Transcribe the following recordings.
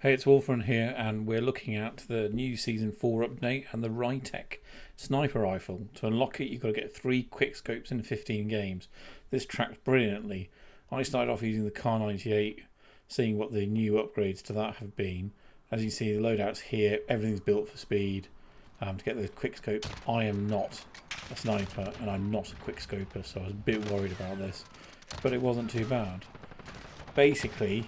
Hey, it's Wolfram here, and we're looking at the new Season 4 update and the Rytec sniper rifle. To unlock it, you've got to get 3 quick scopes in 15 games. This tracks brilliantly. I started off using the Kar 98, seeing what the new upgrades to that have been. As you see, the loadouts here, everything's built for speed. To get those quick scopes, I am not a sniper and I'm not a quick scoper, so I was a bit worried about this, but it wasn't too bad. Basically,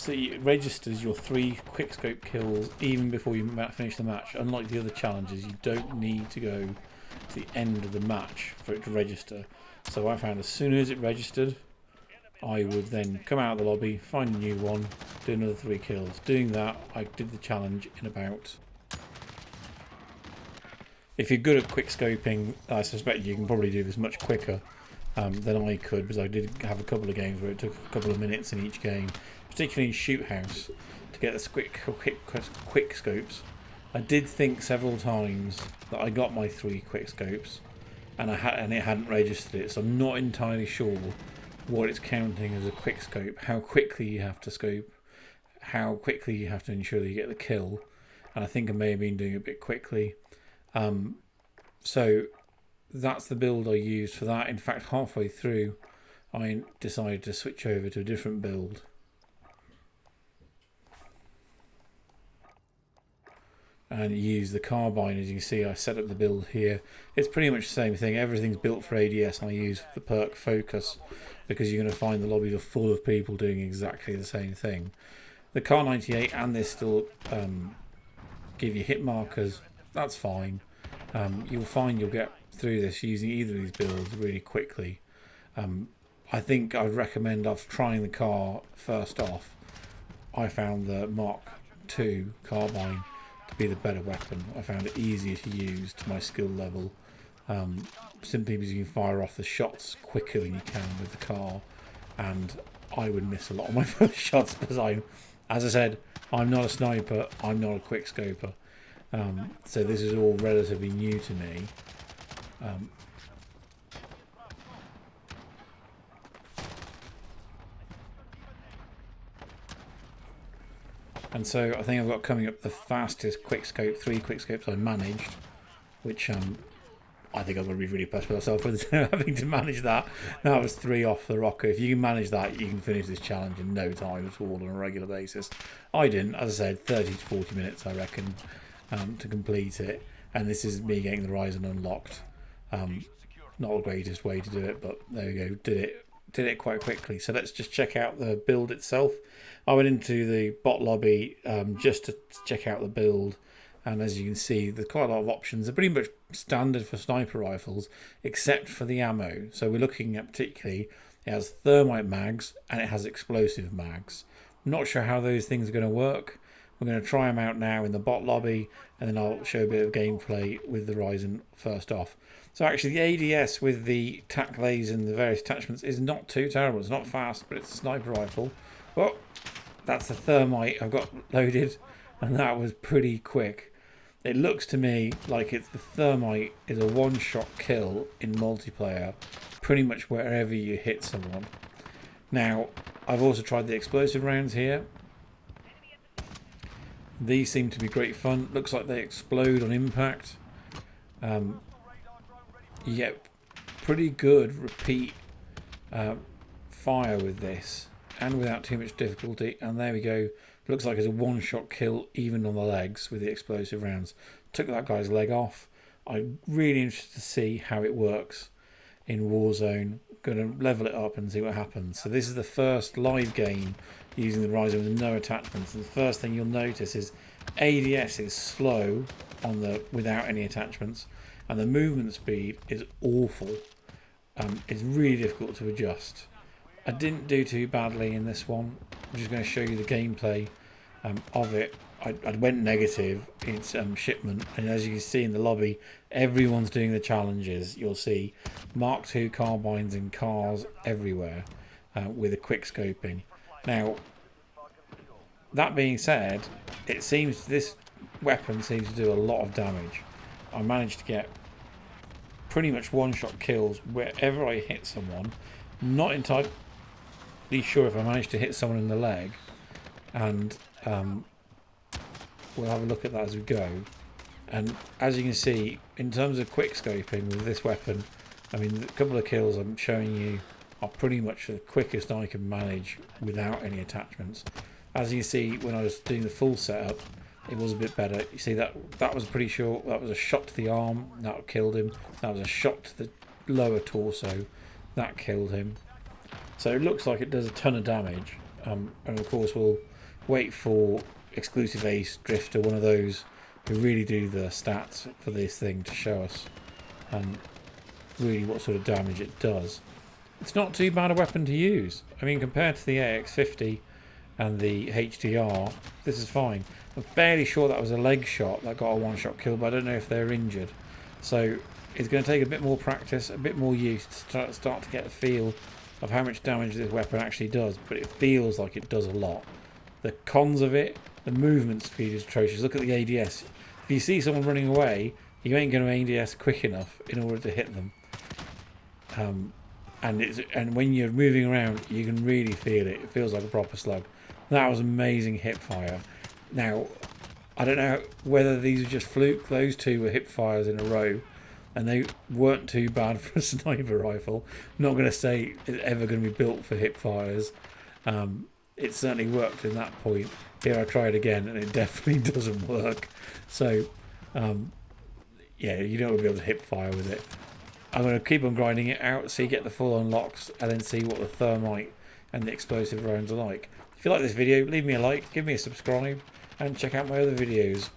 it registers your 3 quickscope kills even before you finish the match. Unlike the other challenges, you don't need to go to the end of the match for it to register. So I found as soon as it registered, I would then come out of the lobby, find a new one, do another 3 kills. Doing that, I did the challenge in about... If you're good at quickscoping, I suspect you can probably do this much quicker than I could, because I did have a couple of games where it took a couple of minutes in each game, particularly in Shoot House, to get the quick scopes. I did think several times that I got my 3 quick scopes and it hadn't registered it, so I'm not entirely sure what it's counting as a quick scope, how quickly you have to scope, how quickly you have to ensure that you get the kill, and I think I may have been doing it a bit quickly. So that's the build I used for that. In fact, halfway through I decided to switch over to a different build. And use the carbine. As you can see, I set up the build here. It's pretty much the same thing. Everything's built for ADS. I use the perk Focus because you're going to find the lobbies are full of people doing exactly the same thing. The Kar 98 and this still give you hit markers. That's fine. You'll find you'll get through this using either of these builds really quickly. I think I'd recommend, after trying the car first off, I found the Mark II carbine to be the better weapon. I found it easier to use to my skill level, simply because you can fire off the shots quicker than you can with the car, and I would miss a lot of my first shots because as I said, I'm not a sniper, I'm not a quick scoper. So this is all relatively new to me. And so I think I've got coming up the fastest quickscope, 3 quickscopes I managed, which I think I'm going to be really impressed with myself with having to manage that. That was 3 off the rocker. If you can manage that, you can finish this challenge in no time at all on a regular basis. I didn't, as I said, 30 to 40 minutes I reckon to complete it. And this is me getting the Ryzen unlocked. Not the greatest way to do it, but there we go. Did it quite quickly. So let's just check out the build itself. I went into the bot lobby just to check out the build, and as you can see, there's quite a lot of options. They're pretty much standard for sniper rifles, except for the ammo. So we're looking at particularly, it has thermite mags and it has explosive mags. I'm not sure how those things are going to work. We're going to try them out now in the bot lobby, and then I'll show a bit of gameplay with the Ryzen first off. So actually the ADS with the tac lays and the various attachments is not too terrible. It's not fast, but it's a sniper rifle. Oh, that's the thermite I've got loaded, and that was pretty quick. It looks to me like the thermite is a one-shot kill in multiplayer, pretty much wherever you hit someone. Now, I've also tried the explosive rounds here. These seem to be great fun. Looks like they explode on impact. You get pretty good repeat fire with this, and without too much difficulty. And there we go. Looks like it's a one-shot kill even on the legs with the explosive rounds. Took that guy's leg off. I'm really interested to see how it works in Warzone. Going to level it up and see what happens. So this is the first live game using the Ryzen with no attachments. And the first thing you'll notice is ADS is slow on the without any attachments, and the movement speed is awful. It's really difficult to adjust. I didn't do too badly in this one. I'm just going to show you the gameplay of it. I went negative in its shipment, and as you can see in the lobby, everyone's doing the challenges. You'll see Mark II carbines and cars everywhere with a quick scoping. Now, that being said, it seems this weapon seems to do a lot of damage. I managed to get pretty much one-shot kills wherever I hit someone. Not entirely sure if I managed to hit someone in the leg, and we'll have a look at that as we go. And as you can see, in terms of quick scoping with this weapon, I mean, a couple of kills I'm showing you are pretty much the quickest I can manage without any attachments. As you can see, when I was doing the full setup, it was a bit better. You see that was pretty short. That was a shot to the arm, that killed him. That was a shot to the lower torso, that killed him. So it looks like it does a ton of damage. And of course we'll wait for Exclusive Ace, Drifter, one of those who really do the stats for this thing to show us really what sort of damage it does. It's not too bad a weapon to use. I mean, compared to the AX50 and the HDR, this is fine. I'm fairly sure that was a leg shot that got a one-shot kill, but I don't know if they're injured. So it's going to take a bit more practice, a bit more use to start to get a feel of how much damage this weapon actually does, but it feels like it does a lot. The cons of it, the movement speed is atrocious. Look at the ADS. If you see someone running away, you ain't going to ADS quick enough in order to hit them. And when you're moving around, you can really feel it. It feels like a proper slug. That was amazing hip fire. Now, I don't know whether these are just fluke. Those two were hip fires in a row, and they weren't too bad for a sniper rifle. I'm not going to say it's ever going to be built for hip fires. It certainly worked in that point. Here I try it again, and it definitely doesn't work. So, yeah, you don't want to be able to hip fire with it. I'm going to keep on grinding it out, so you get the full unlocks, and then see what the thermite and the explosive rounds are like. If you like this video, leave me a like, give me a subscribe, and check out my other videos.